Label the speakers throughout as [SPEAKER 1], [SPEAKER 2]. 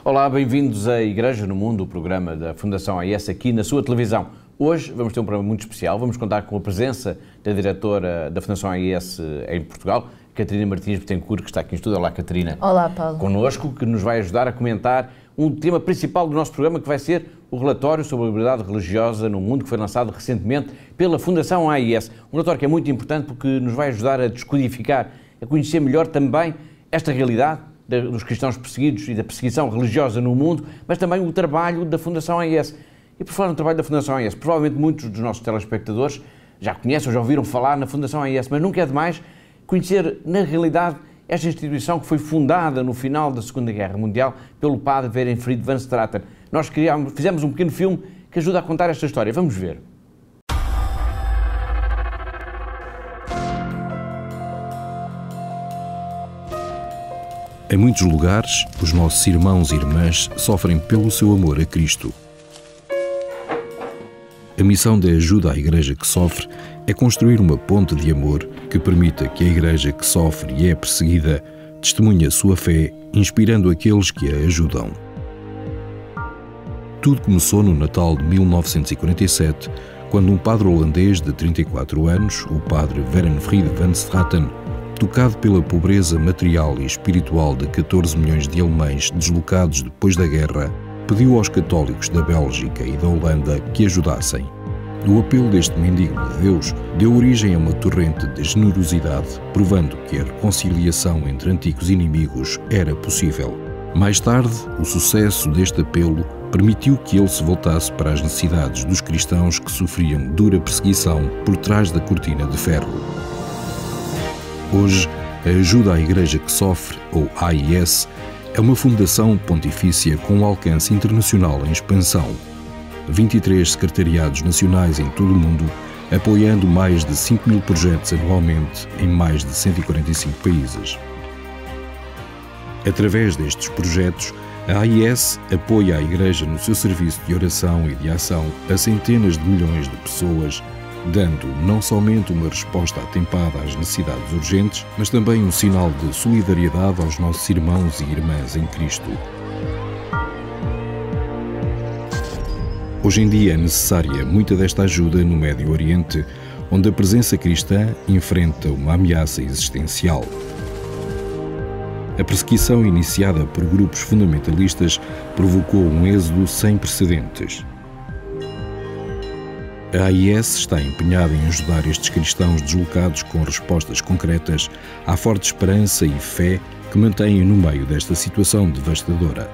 [SPEAKER 1] Olá, bem-vindos à Igreja no Mundo, o programa da Fundação AIS aqui na sua televisão. Hoje vamos ter um programa muito especial, vamos contar com a presença da diretora da Fundação AIS em Portugal, Catarina Martins Betancourt, que está aqui em estúdio. Olá, Catarina.
[SPEAKER 2] Olá, Paulo.
[SPEAKER 1] Connosco, que nos vai ajudar a comentar um tema principal do nosso programa, que vai ser o relatório sobre a liberdade religiosa no mundo, que foi lançado recentemente pela Fundação AIS. Um relatório que é muito importante porque nos vai ajudar a descodificar, a conhecer melhor também esta realidade dos cristãos perseguidos e da perseguição religiosa no mundo, mas também o trabalho da Fundação AIS. E por falar no trabalho da Fundação AIS, provavelmente muitos dos nossos telespectadores já conhecem ou já ouviram falar na Fundação AIS, mas nunca é demais conhecer, na realidade, esta instituição que foi fundada no final da Segunda Guerra Mundial pelo padre Werenfried van Straten. Nós fizemos um pequeno filme que ajuda a contar esta história. Vamos ver.
[SPEAKER 3] Em muitos lugares, os nossos irmãos e irmãs sofrem pelo seu amor a Cristo. A missão da ajuda à Igreja que sofre é construir uma ponte de amor que permita que a Igreja que sofre e é perseguida testemunhe a sua fé, inspirando aqueles que a ajudam. Tudo começou no Natal de 1947, quando um padre holandês de 34 anos, o padre Werenfried van Straten, tocado pela pobreza material e espiritual de 14 milhões de alemães deslocados depois da guerra, pediu aos católicos da Bélgica e da Holanda que ajudassem. O apelo deste mendigo de Deus deu origem a uma torrente de generosidade, provando que a reconciliação entre antigos inimigos era possível. Mais tarde, o sucesso deste apelo permitiu que ele se voltasse para as necessidades dos cristãos que sofriam dura perseguição por trás da cortina de ferro. Hoje, a Ajuda à Igreja que Sofre, ou AIS, é uma fundação pontifícia com um alcance internacional em expansão. 23 secretariados nacionais em todo o mundo, apoiando mais de 5 mil projetos anualmente em mais de 145 países. Através destes projetos, a AIS apoia a Igreja no seu serviço de oração e de ação a centenas de milhões de pessoas, dando não somente uma resposta atempada às necessidades urgentes, mas também um sinal de solidariedade aos nossos irmãos e irmãs em Cristo. Hoje em dia é necessária muita desta ajuda no Médio Oriente, onde a presença cristã enfrenta uma ameaça existencial. A perseguição iniciada por grupos fundamentalistas provocou um êxodo sem precedentes. A AIS está empenhada em ajudar estes cristãos deslocados com respostas concretas à forte esperança e fé que mantêm no meio desta situação devastadora.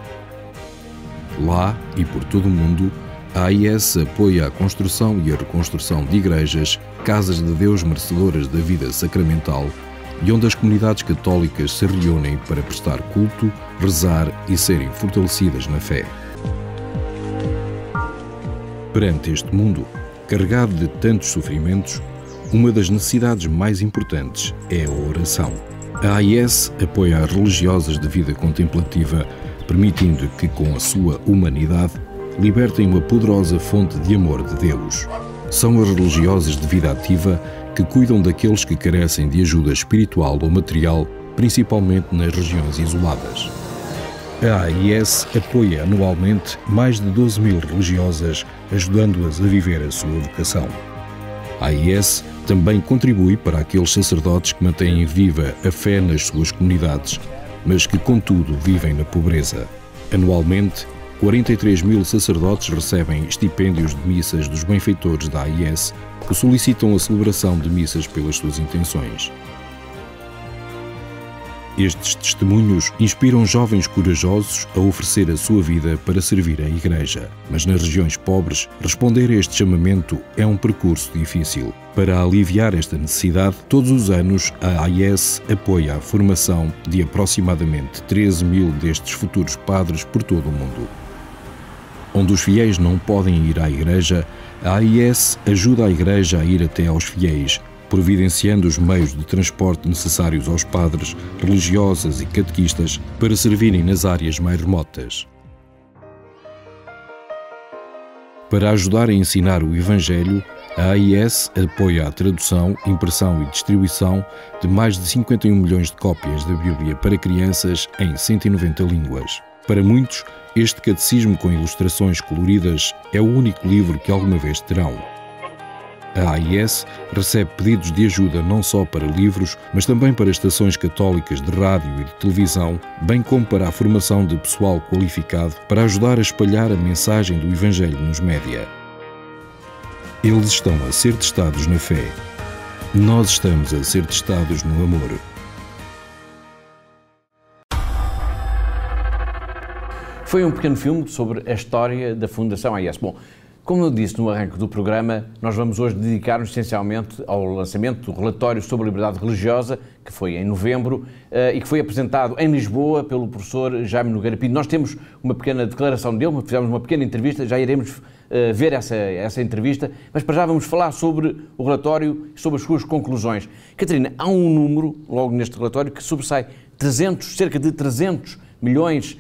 [SPEAKER 3] Lá e por todo o mundo, a AIS apoia a construção e a reconstrução de igrejas, casas de Deus merecedoras da vida sacramental e onde as comunidades católicas se reúnem para prestar culto, rezar e serem fortalecidas na fé. Perante este mundo, carregado de tantos sofrimentos, uma das necessidades mais importantes é a oração. A AIS apoia as religiosas de vida contemplativa, permitindo que, com a sua humanidade, libertem uma poderosa fonte de amor de Deus. São as religiosas de vida ativa que cuidam daqueles que carecem de ajuda espiritual ou material, principalmente nas regiões isoladas. A AIS apoia anualmente mais de 12 mil religiosas, ajudando-as a viver a sua vocação. A AIS também contribui para aqueles sacerdotes que mantêm viva a fé nas suas comunidades, mas que, contudo, vivem na pobreza. Anualmente, 43 mil sacerdotes recebem estipêndios de missas dos benfeitores da AIS, que solicitam a celebração de missas pelas suas intenções. Estes testemunhos inspiram jovens corajosos a oferecer a sua vida para servir a Igreja. Mas nas regiões pobres, responder a este chamamento é um percurso difícil. Para aliviar esta necessidade, todos os anos a AIS apoia a formação de aproximadamente 13 mil destes futuros padres por todo o mundo. Onde os fiéis não podem ir à Igreja, a AIS ajuda a Igreja a ir até aos fiéis, providenciando os meios de transporte necessários aos padres, religiosas e catequistas para servirem nas áreas mais remotas. Para ajudar a ensinar o Evangelho, a AIS apoia a tradução, impressão e distribuição de mais de 51 milhões de cópias da Bíblia para crianças em 190 línguas. Para muitos, este catecismo com ilustrações coloridas é o único livro que alguma vez terão. A AIS recebe pedidos de ajuda não só para livros, mas também para estações católicas de rádio e de televisão, bem como para a formação de pessoal qualificado para ajudar a espalhar a mensagem do Evangelho nos média. Eles estão a ser testados na fé. Nós estamos a ser testados no amor.
[SPEAKER 1] Foi um pequeno filme sobre a história da Fundação AIS. Bom, como eu disse no arranque do programa, nós vamos hoje dedicar-nos essencialmente ao lançamento do relatório sobre a liberdade religiosa, que foi em novembro, e que foi apresentado em Lisboa pelo professor Jaime Nogueira Pinto. Nós temos uma pequena declaração dele, fizemos uma pequena entrevista, já iremos ver essa entrevista, mas para já vamos falar sobre o relatório e sobre as suas conclusões. Catarina, há um número, logo neste relatório, que sobressai cerca de 300 milhões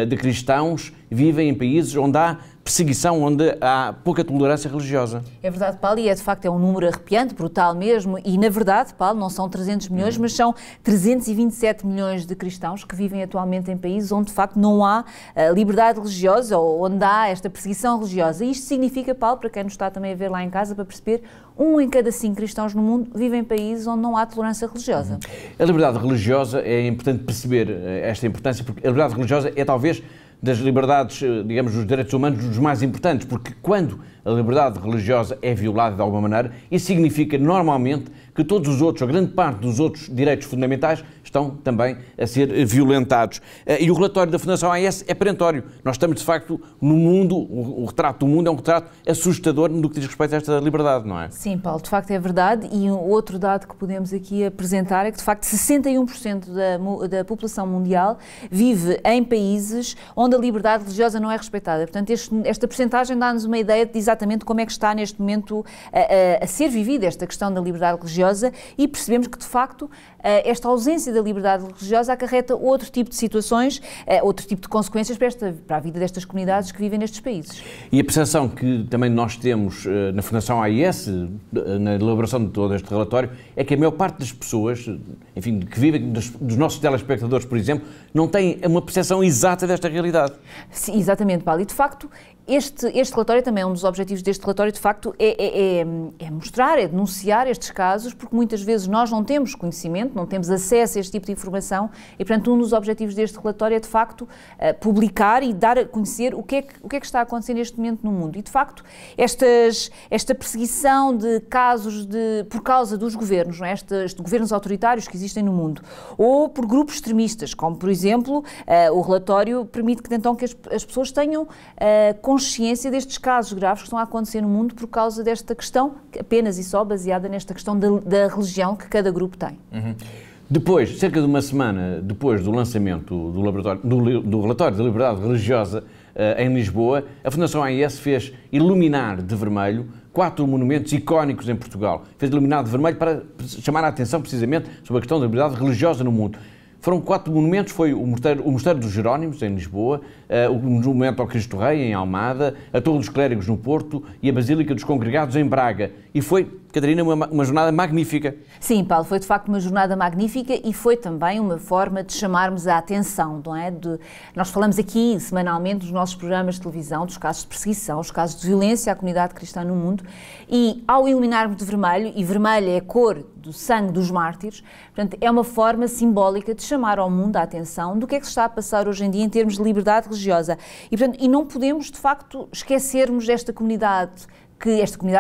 [SPEAKER 1] de cristãos vivem em países onde há perseguição, onde há pouca tolerância religiosa.
[SPEAKER 2] É verdade, Paulo, e de facto é um número arrepiante, brutal mesmo, e na verdade, Paulo, não são 300 milhões, mas são 327 milhões de cristãos que vivem atualmente em países onde de facto não há liberdade religiosa ou onde há esta perseguição religiosa. E isto significa, Paulo, para quem nos está também a ver lá em casa, para perceber, 1 em cada 5 cristãos no mundo vivem em países onde não há tolerância religiosa.
[SPEAKER 1] A liberdade religiosa, é importante perceber esta importância, porque a liberdade religiosa é talvez das liberdades, digamos, dos direitos humanos dos mais importantes, porque quando a liberdade religiosa é violada de alguma maneira, isso significa normalmente que todos os outros, a grande parte dos outros direitos fundamentais estão também a ser violentados. E o relatório da Fundação AIS é perentório. Nós estamos, de facto, no mundo, o retrato do mundo é um retrato assustador no que diz respeito a esta liberdade, não é?
[SPEAKER 2] Sim, Paulo, de facto é verdade. E um outro dado que podemos aqui apresentar é que, de facto, 61% da população mundial vive em países onde a liberdade religiosa não é respeitada. Portanto, esta percentagem dá-nos uma ideia de exatamente como é que está neste momento a ser vivida esta questão da liberdade religiosa, e percebemos que, de facto, esta ausência da liberdade religiosa acarreta outro tipo de situações, outro tipo de consequências para a vida destas comunidades que vivem nestes países.
[SPEAKER 1] E a percepção que também nós temos na Fundação AIS, na elaboração de todo este relatório, é que a maior parte das pessoas, enfim, que vivem, dos nossos telespectadores, por exemplo, não têm uma percepção exata desta realidade.
[SPEAKER 2] Sim, exatamente, Paulo. E, de facto, este relatório também, um dos objetivos deste relatório, de facto, é mostrar, é denunciar estes casos, porque muitas vezes nós não temos conhecimento, não temos acesso a este tipo de informação e, portanto, um dos objetivos deste relatório é, de facto, publicar e dar a conhecer o que é que está a acontecer neste momento no mundo. E, de facto, esta perseguição de casos por causa dos governos, não é? Estes governos autoritários que existem no mundo, ou por grupos extremistas, como, por exemplo, o relatório permite que, então, que as pessoas tenham consciência destes casos graves que estão a acontecer no mundo por causa desta questão, apenas e só baseada nesta questão da religião que cada grupo tem.
[SPEAKER 1] Uhum. Depois, cerca de uma semana depois do lançamento do relatório da liberdade religiosa em Lisboa, a Fundação AIS fez iluminar de vermelho 4 monumentos icónicos em Portugal. Fez iluminar de vermelho para chamar a atenção precisamente sobre a questão da liberdade religiosa no mundo. Foram 4 monumentos, foi o Mosteiro dos Jerónimos, em Lisboa, o Monumento ao Cristo Rei, em Almada, a Torre dos Clérigos, no Porto, e a Basílica dos Congregados, em Braga. E foi, Catarina, uma jornada magnífica.
[SPEAKER 2] Sim, Paulo, foi de facto uma jornada magnífica e foi também uma forma de chamarmos a atenção, não é? Nós falamos aqui semanalmente nos nossos programas de televisão dos casos de perseguição, os casos de violência à comunidade cristã no mundo, e ao iluminarmos de vermelho, e vermelho é a cor do sangue dos mártires, portanto, é uma forma simbólica de chamar ao mundo a atenção do que é que se está a passar hoje em dia em termos de liberdade religiosa. E não podemos, de facto, esquecermos esta comunidade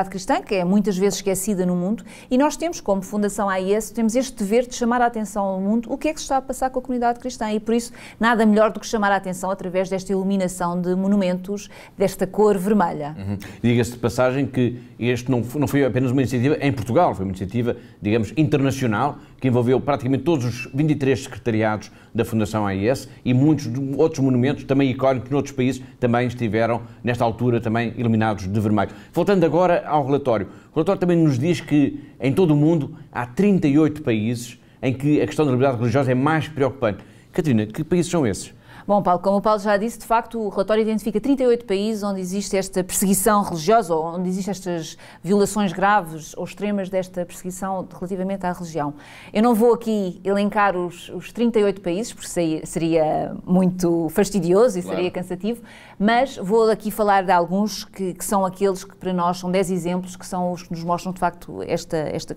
[SPEAKER 2] cristã, que é muitas vezes esquecida no mundo, e nós temos, como Fundação AIS, temos este dever de chamar a atenção ao mundo o que é que se está a passar com a comunidade cristã, e por isso nada melhor do que chamar a atenção através desta iluminação de monumentos desta cor vermelha.
[SPEAKER 1] Uhum. Diga-se de passagem que este não foi apenas uma iniciativa em Portugal, foi uma iniciativa, digamos, internacional, que envolveu praticamente todos os 23 secretariados da Fundação AIS e muitos outros monumentos, também icónicos, noutros países, também estiveram, nesta altura, também iluminados de vermelho. Voltando agora ao relatório. O relatório também nos diz que, em todo o mundo, há 38 países em que a questão da liberdade religiosa é mais preocupante. Catarina, que países são esses?
[SPEAKER 2] Bom, Paulo, como o Paulo já disse, de facto o relatório identifica 38 países onde existe esta perseguição religiosa, ou onde existem estas violações graves ou extremas desta perseguição relativamente à religião. Eu não vou aqui elencar os 38 países, porque seria muito fastidioso e seria cansativo, mas vou aqui falar de alguns que são aqueles que para nós são 10 exemplos, que são os que nos mostram de facto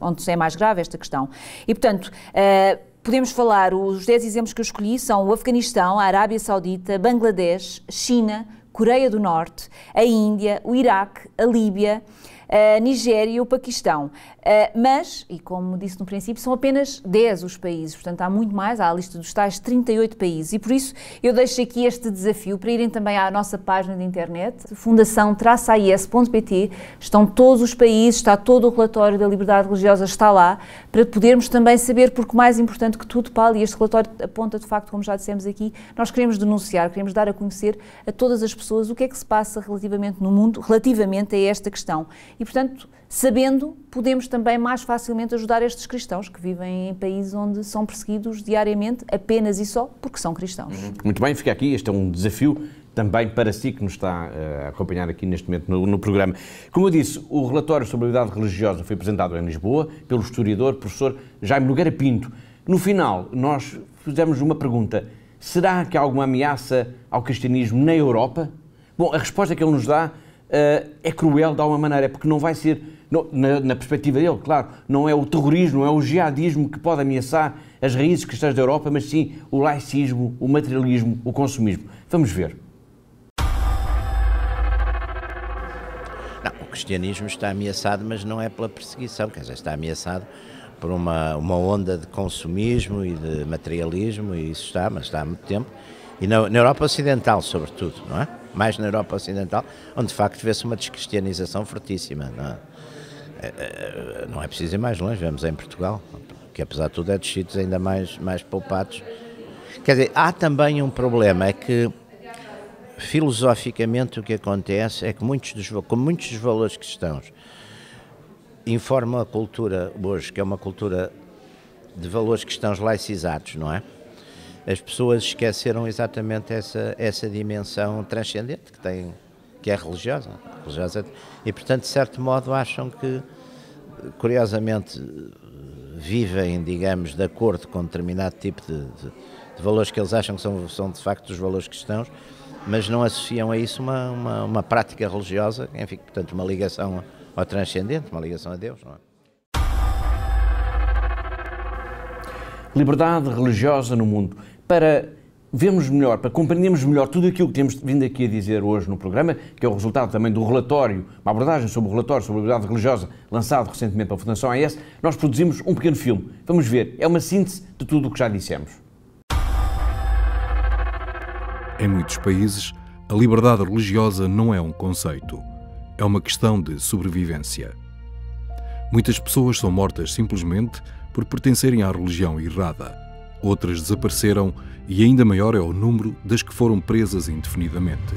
[SPEAKER 2] onde é mais grave esta questão. E portanto, podemos falar, os 10 exemplos que eu escolhi são o Afeganistão, a Arábia Saudita, Bangladesh, China, Coreia do Norte, a Índia, o Iraque, a Líbia, a Nigéria e o Paquistão. Mas, e como disse no princípio, são apenas 10 os países, portanto há muito mais, há a lista dos tais 38 países e por isso eu deixo aqui este desafio para irem também à nossa página de internet, fundação-ais.pt, estão todos os países, está todo o relatório da liberdade religiosa, está lá, para podermos também saber, porque mais importante que tudo, Paulo, e este relatório aponta de facto, como já dissemos aqui, nós queremos denunciar, queremos dar a conhecer a todas as pessoas o que é que se passa relativamente no mundo, relativamente a esta questão. E portanto, sabendo, podemos também mais facilmente ajudar estes cristãos que vivem em países onde são perseguidos diariamente, apenas e só porque são cristãos.
[SPEAKER 1] Muito bem, fica aqui, este é um desafio também para si que nos está a acompanhar aqui neste momento no programa. Como eu disse, o relatório sobre a liberdade religiosa foi apresentado em Lisboa pelo historiador, professor Jaime Nogueira Pinto. No final, nós fizemos uma pergunta: será que há alguma ameaça ao cristianismo na Europa? Bom, a resposta que ele nos dá é cruel de alguma maneira, porque não vai ser, na perspectiva dele, claro, não é o terrorismo, não é o jihadismo que pode ameaçar as raízes cristãs da Europa, mas sim o laicismo, o materialismo, o consumismo. Vamos ver.
[SPEAKER 4] Não, o cristianismo está ameaçado, mas não é pela perseguição, quer dizer, está ameaçado por uma onda de consumismo e de materialismo, e isso está, mas está há muito tempo, e na Europa Ocidental, sobretudo, não é? Mais na Europa Ocidental, onde de facto vê-se uma descristianização fortíssima. Não é preciso ir mais longe, vemos em Portugal, que apesar de tudo é dos sítios ainda mais poupados. Quer dizer, há também um problema, é que filosoficamente o que acontece é que muitos dos valores cristãos informam a cultura hoje, que é uma cultura de valores cristãos laicizados, não é? As pessoas esqueceram exatamente essa dimensão transcendente que é religiosa, e portanto de certo modo acham que, curiosamente, vivem, digamos, de acordo com determinado tipo de valores que eles acham que são de facto os valores cristãos, mas não associam a isso uma prática religiosa, enfim, portanto uma ligação ao transcendente, uma ligação a Deus, não é?
[SPEAKER 1] Liberdade religiosa no mundo. Para vermos melhor, para compreendermos melhor tudo aquilo que temos vindo aqui a dizer hoje no programa, que é o resultado também do relatório, uma abordagem sobre o relatório sobre a liberdade religiosa lançado recentemente pela Fundação AIS, nós produzimos um pequeno filme. Vamos ver, é uma síntese de tudo o que já dissemos.
[SPEAKER 3] Em muitos países, a liberdade religiosa não é um conceito, é uma questão de sobrevivência. Muitas pessoas são mortas simplesmente por pertencerem à religião errada. Outras desapareceram e ainda maior é o número das que foram presas indefinidamente.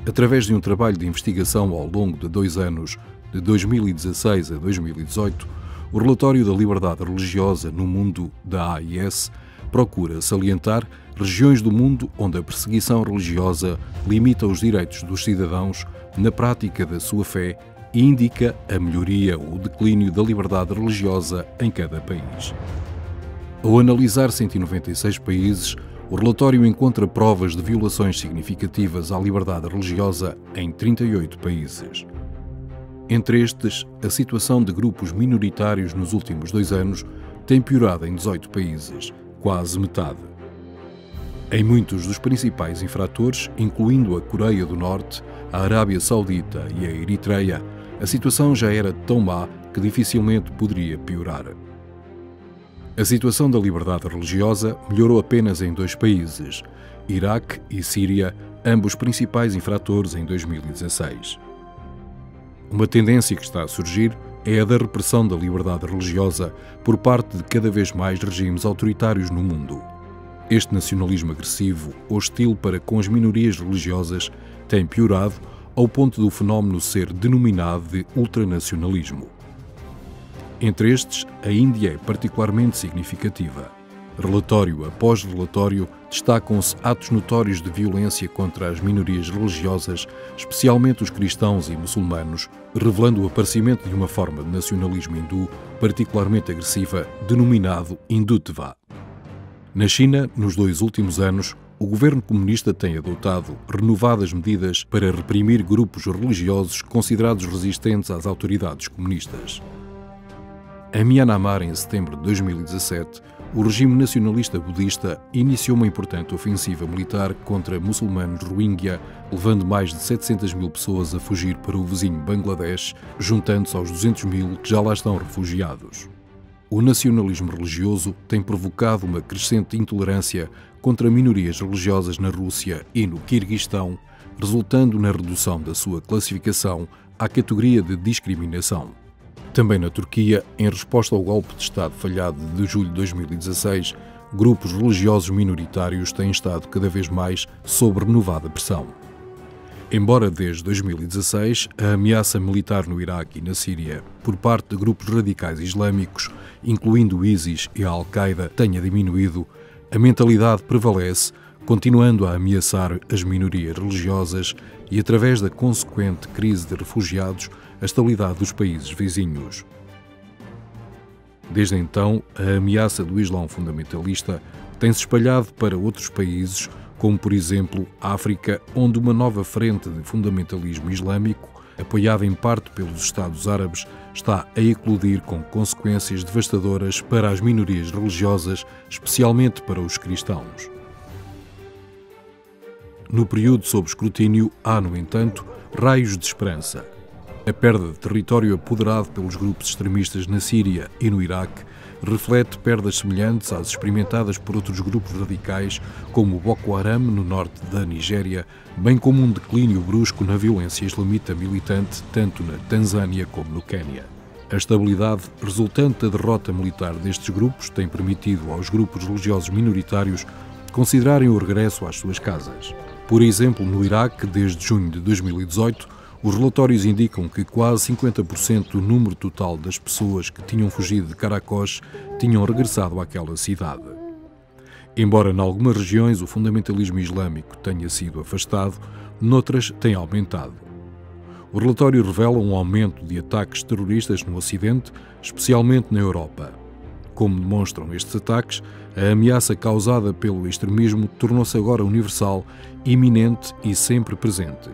[SPEAKER 3] Através de um trabalho de investigação ao longo de 2 anos, de 2016 a 2018, o relatório da liberdade religiosa no mundo da AIS procura salientar regiões do mundo onde a perseguição religiosa limita os direitos dos cidadãos na prática da sua fé e indica a melhoria ou o declínio da liberdade religiosa em cada país. Ao analisar 196 países, o relatório encontra provas de violações significativas à liberdade religiosa em 38 países. Entre estes, a situação de grupos minoritários nos últimos 2 anos tem piorado em 18 países, quase metade. Em muitos dos principais infratores, incluindo a Coreia do Norte, a Arábia Saudita e a Eritreia, a situação já era tão má que dificilmente poderia piorar. A situação da liberdade religiosa melhorou apenas em 2 países, Iraque e Síria, ambos principais infratores em 2016. Uma tendência que está a surgir é a da repressão da liberdade religiosa por parte de cada vez mais regimes autoritários no mundo. Este nacionalismo agressivo, hostil para com as minorias religiosas, tem piorado ao ponto do fenómeno ser denominado de ultranacionalismo. Entre estes, a Índia é particularmente significativa. Relatório após relatório, destacam-se atos notórios de violência contra as minorias religiosas, especialmente os cristãos e muçulmanos, revelando o aparecimento de uma forma de nacionalismo hindu particularmente agressiva, denominado Hindutva. Na China, nos 2 últimos anos, o governo comunista tem adotado renovadas medidas para reprimir grupos religiosos considerados resistentes às autoridades comunistas. Em Myanmar, em setembro de 2017, o regime nacionalista budista iniciou uma importante ofensiva militar contra muçulmanos Rohingya, levando mais de 700 mil pessoas a fugir para o vizinho Bangladesh, juntando-se aos 200 mil que já lá estão refugiados. O nacionalismo religioso tem provocado uma crescente intolerância contra minorias religiosas na Rússia e no Quirguistão, resultando na redução da sua classificação à categoria de discriminação. Também na Turquia, em resposta ao golpe de Estado falhado de julho de 2016, grupos religiosos minoritários têm estado cada vez mais sob renovada pressão. Embora desde 2016 a ameaça militar no Iraque e na Síria por parte de grupos radicais islâmicos, incluindo o ISIS e a Al-Qaeda, tenha diminuído, a mentalidade prevalece, continuando a ameaçar as minorias religiosas e, através da consequente crise de refugiados, a estabilidade dos países vizinhos. Desde então, a ameaça do Islão fundamentalista tem-se espalhado para outros países, como por exemplo África, onde uma nova frente de fundamentalismo islâmico, apoiada em parte pelos Estados Árabes, está a eclodir com consequências devastadoras para as minorias religiosas, especialmente para os cristãos. No período sob escrutínio, há, no entanto, raios de esperança. A perda de território apoderado pelos grupos extremistas na Síria e no Iraque reflete perdas semelhantes às experimentadas por outros grupos radicais, como o Boko Haram no norte da Nigéria, bem como um declínio brusco na violência islamita militante, tanto na Tanzânia como no Quênia. A estabilidade resultante da derrota militar destes grupos tem permitido aos grupos religiosos minoritários considerarem o regresso às suas casas. Por exemplo, no Iraque, desde junho de 2018, os relatórios indicam que quase 50% do número total das pessoas que tinham fugido de Caracos tinham regressado àquela cidade. Embora em algumas regiões o fundamentalismo islâmico tenha sido afastado, noutras tem aumentado. O relatório revela um aumento de ataques terroristas no Ocidente, especialmente na Europa. Como demonstram estes ataques, a ameaça causada pelo extremismo tornou-se agora universal, iminente e sempre presente.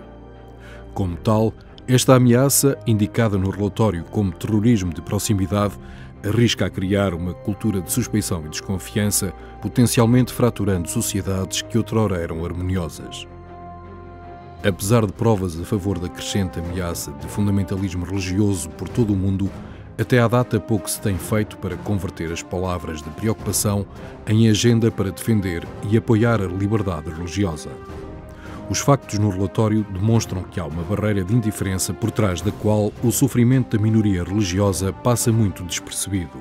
[SPEAKER 3] Como tal, esta ameaça, indicada no relatório como terrorismo de proximidade, arrisca a criar uma cultura de suspeição e desconfiança, potencialmente fraturando sociedades que outrora eram harmoniosas. Apesar de provas a favor da crescente ameaça de fundamentalismo religioso por todo o mundo, até à data pouco se tem feito para converter as palavras de preocupação em agenda para defender e apoiar a liberdade religiosa. Os factos no relatório demonstram que há uma barreira de indiferença por trás da qual o sofrimento da minoria religiosa passa muito despercebido.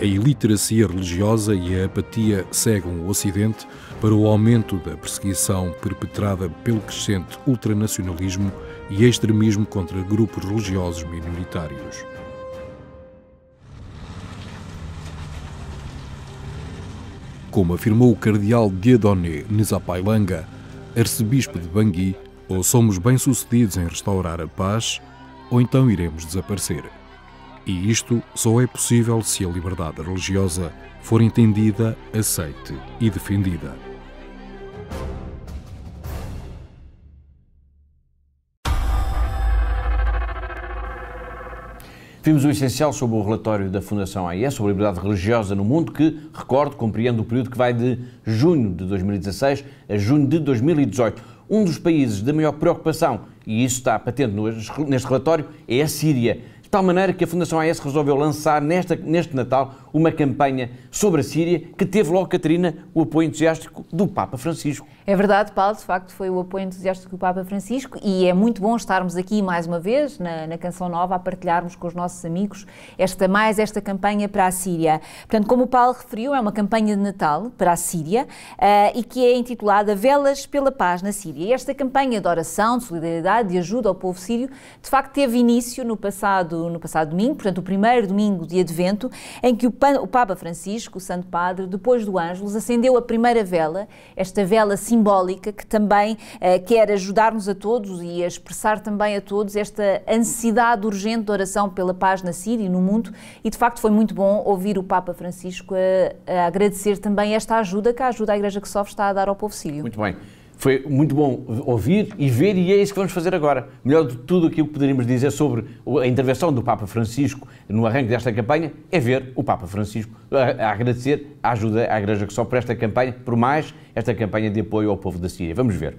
[SPEAKER 3] A iliteracia religiosa e a apatia cegam o Ocidente para o aumento da perseguição perpetrada pelo crescente ultranacionalismo e extremismo contra grupos religiosos minoritários. Como afirmou o cardeal Dieudonné Nzapailanga, arcebispo de Bangui, ou somos bem-sucedidos em restaurar a paz, ou então iremos desaparecer. E isto só é possível se a liberdade religiosa for entendida, aceite e defendida.
[SPEAKER 1] Vimos o essencial sobre o relatório da Fundação AIS sobre a liberdade religiosa no mundo, que, recordo, compreende o período que vai de junho de 2016 a junho de 2018. Um dos países de maior preocupação, e isso está patente neste relatório, é a Síria. De tal maneira que a Fundação AIS resolveu lançar neste Natal uma campanha sobre a Síria que teve logo, Catarina, o apoio entusiástico do Papa Francisco.
[SPEAKER 2] É verdade, Paulo, de facto foi o apoio entusiástico do Papa Francisco e é muito bom estarmos aqui mais uma vez na Canção Nova a partilharmos com os nossos amigos esta campanha para a Síria. Portanto, como o Paulo referiu, é uma campanha de Natal para a Síria e que é intitulada Velas pela Paz na Síria. E esta campanha de oração, de solidariedade, de ajuda ao povo sírio, de facto teve início no passado domingo, portanto o primeiro domingo de Advento, em que o o Papa Francisco, o Santo Padre, depois do Ângelus, acendeu a primeira vela, esta vela simbólica que também quer ajudar-nos a todos e a expressar também a todos esta necessidade urgente de oração pela paz na Síria e no mundo, e de facto foi muito bom ouvir o Papa Francisco a agradecer também esta ajuda que a Igreja que Sofre está a dar ao povo sírio.
[SPEAKER 1] Muito bem. Foi muito bom ouvir e ver, e é isso que vamos fazer agora. Melhor de tudo aquilo que poderíamos dizer sobre a intervenção do Papa Francisco no arranque desta campanha é ver o Papa Francisco a agradecer a ajuda à Igreja que Sofre por esta campanha, por mais esta campanha de apoio ao povo da Síria. Vamos ver.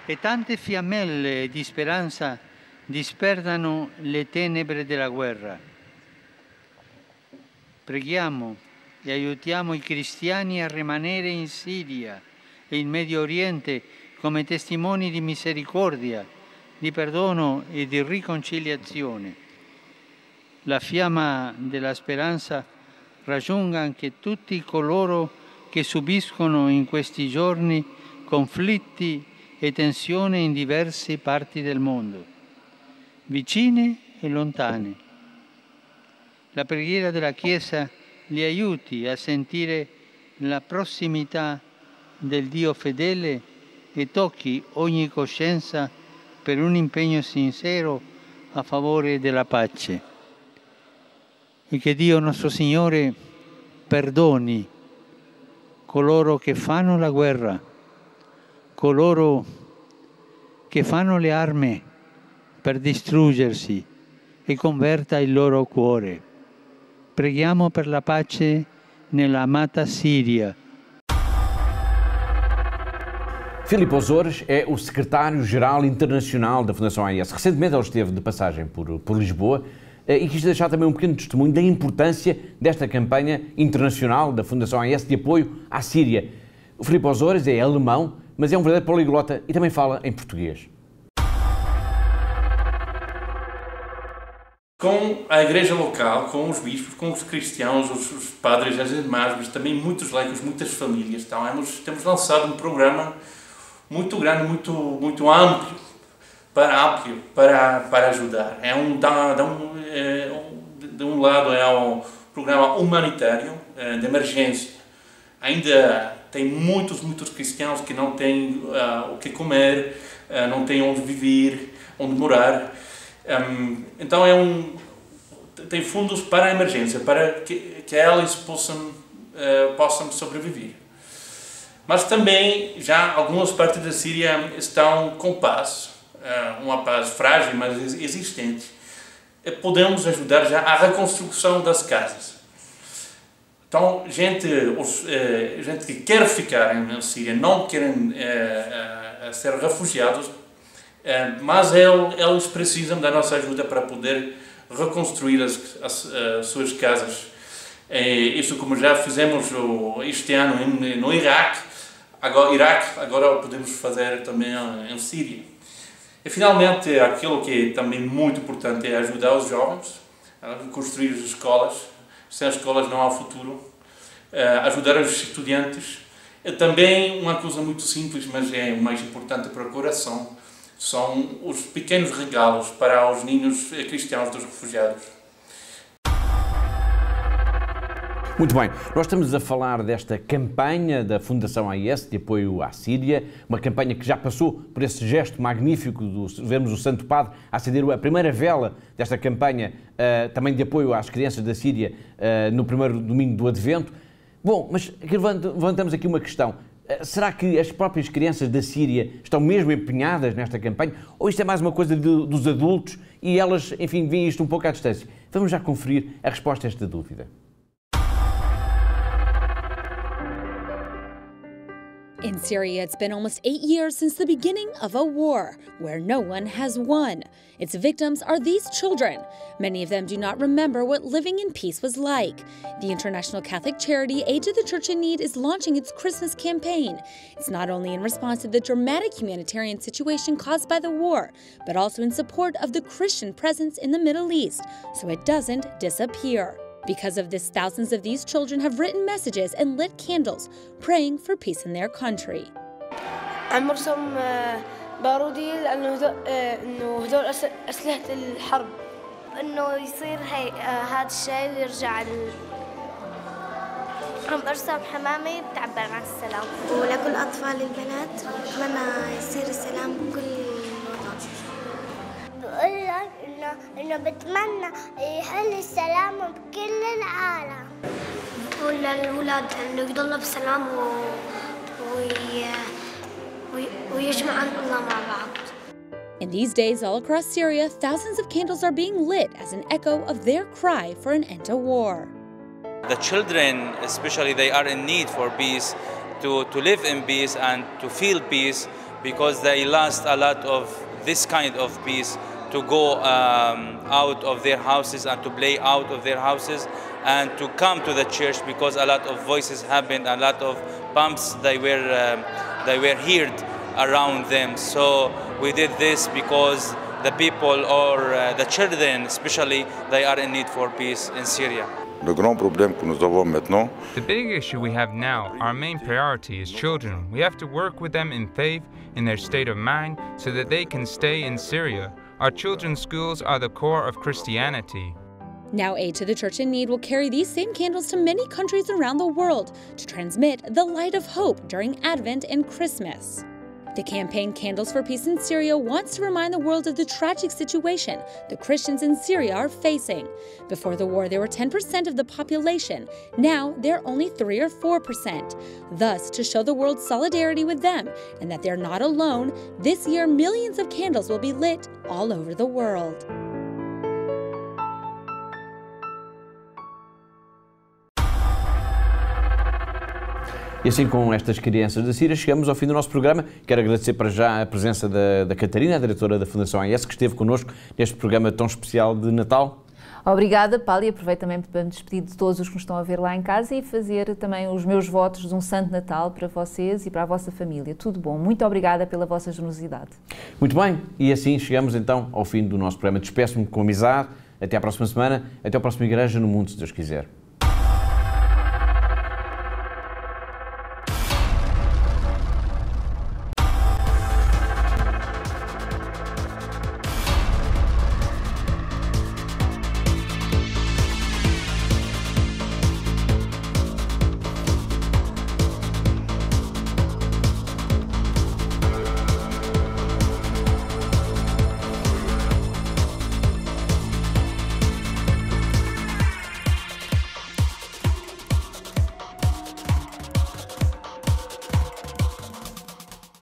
[SPEAKER 5] E tante fiammelle di speranza disperdano le tenebre della guerra. Preghiamo e aiutiamo i cristiani a rimanere in Siria e in Medio Oriente come testimoni di misericordia, di perdono e di riconciliazione. La fiamma della speranza raggiunga anche tutti coloro che subiscono in questi giorni conflitti e tensioni in diverse parti del mondo, vicine e lontane. La preghiera della Chiesa li aiuti a sentire la prossimità del Dio fedele e tocchi ogni coscienza per un impegno sincero a favore della pace. E che Dio nostro Signore perdoni coloro che fanno la guerra, coloro che fanno le armi per distruggersi e converta il loro cuore. Preghiamo per la pace nella amata Síria.
[SPEAKER 1] Filipe Osores é o secretário-geral internacional da Fundação AIS. Recentemente ele esteve de passagem por Lisboa e quis deixar também um pequeno testemunho da importância desta campanha internacional da Fundação AIS de apoio à Síria. O Filipe Osores é alemão, mas é um verdadeiro poliglota e também fala em português.
[SPEAKER 6] Com a igreja local, com os bispos, com os cristãos, os padres, as irmãs, mas também muitos laicos, muitas famílias. Então, temos lançado um programa muito grande, muito amplo para ajudar. De um lado é um programa humanitário de emergência. Ainda tem muitos cristãos que não têm o que comer, não têm onde viver, onde morar. Então tem fundos para a emergência, para que eles possam sobreviver. Mas também já algumas partes da Síria estão com paz, uma paz frágil, mas existente. Podemos ajudar já a reconstrução das casas. Então, gente que quer ficar na Síria, não querem ser refugiados, mas eles precisam da nossa ajuda para poder reconstruir as suas casas. Isso como já fizemos este ano no Iraque, agora podemos fazer também em Síria. E finalmente, aquilo que é também muito importante é ajudar os jovens a construir as escolas. Sem as escolas não há futuro. Ajudar os estudantes. É também uma coisa muito simples, mas é o mais importante para o coração. São os pequenos regalos para os ninhos cristãos dos refugiados.
[SPEAKER 1] Muito bem, nós estamos a falar desta campanha da Fundação AIS de apoio à Síria, uma campanha que já passou por esse gesto magnífico de vermos o Santo Padre acender a primeira vela desta campanha também de apoio às crianças da Síria no primeiro domingo do Advento. Bom, mas levantamos aqui uma questão. Será que as próprias crianças da Síria estão mesmo empenhadas nesta campanha? Ou isto é mais uma coisa dos adultos e elas, enfim, veem isto um pouco à distância? Vamos já conferir a resposta a esta dúvida.
[SPEAKER 7] In Syria, it's been almost 8 years since the beginning of a war where no one has won. Its victims are these children. Many of them do not remember what living in peace was like. The International Catholic Charity Aid to the Church in Need is launching its Christmas campaign. It's not only in response to the dramatic humanitarian situation caused by the war, but also in support of the Christian presence in the Middle East, so it doesn't disappear. Because of this, thousands of these children have written messages and lit candles, praying for peace in their country.
[SPEAKER 8] عمرهم بارودي لأنه هدول أسلحة الحرب.
[SPEAKER 9] إنه يصير هذا الشيء ويرجع عم برسم حمامة بتعبر عن السلام.
[SPEAKER 10] ولكل أطفال البنات أتمنى يصير السلام بكل وطن.
[SPEAKER 9] بقول لك إنه بتمنى يحل السلام بكل العالم.
[SPEAKER 10] بقول للأولاد إنه يضلوا بسلام ويجمعن الله مع بعض.
[SPEAKER 7] In these days, all across Syria, thousands of candles are being lit as an echo of their cry for an end to war.
[SPEAKER 11] The children, especially, they are in need for peace, to live in peace and to feel peace, because they lost a lot of this kind of peace, to go out of their houses and to play out of their houses and to come to the church, because a lot of voices happened, a lot of bumps they were heard around them. So we did this because the people or the children especially, they are in need for peace in Syria.
[SPEAKER 12] The big issue we have now, our main priority is children. We have to work with them in faith, in their state of mind, so that they can stay in Syria. Our children's schools are the core of Christianity.
[SPEAKER 7] Now Aid to the Church in Need will carry these same candles to many countries around the world to transmit the light of hope during Advent and Christmas. The campaign Candles for Peace in Syria wants to remind the world of the tragic situation the Christians in Syria are facing. Before the war, they were 10% of the population. Now, they're only 3 or 4%. Thus, to show the world solidarity with them and that they're not alone, this year millions of candles will be lit all over the world.
[SPEAKER 1] E assim, com estas crianças da Síria, chegamos ao fim do nosso programa. Quero agradecer para já a presença da Catarina, a diretora da Fundação AIS, que esteve connosco neste programa tão especial de Natal.
[SPEAKER 2] Obrigada, Paulo, e aproveito também para me despedir de todos os que nos estão a ver lá em casa e fazer também os meus votos de um Santo Natal para vocês e para a vossa família. Tudo bom. Muito obrigada pela vossa generosidade.
[SPEAKER 1] Muito bem, e assim chegamos então ao fim do nosso programa. Despeço-me com amizade. Até à próxima semana. Até à próxima Igreja no Mundo, se Deus quiser.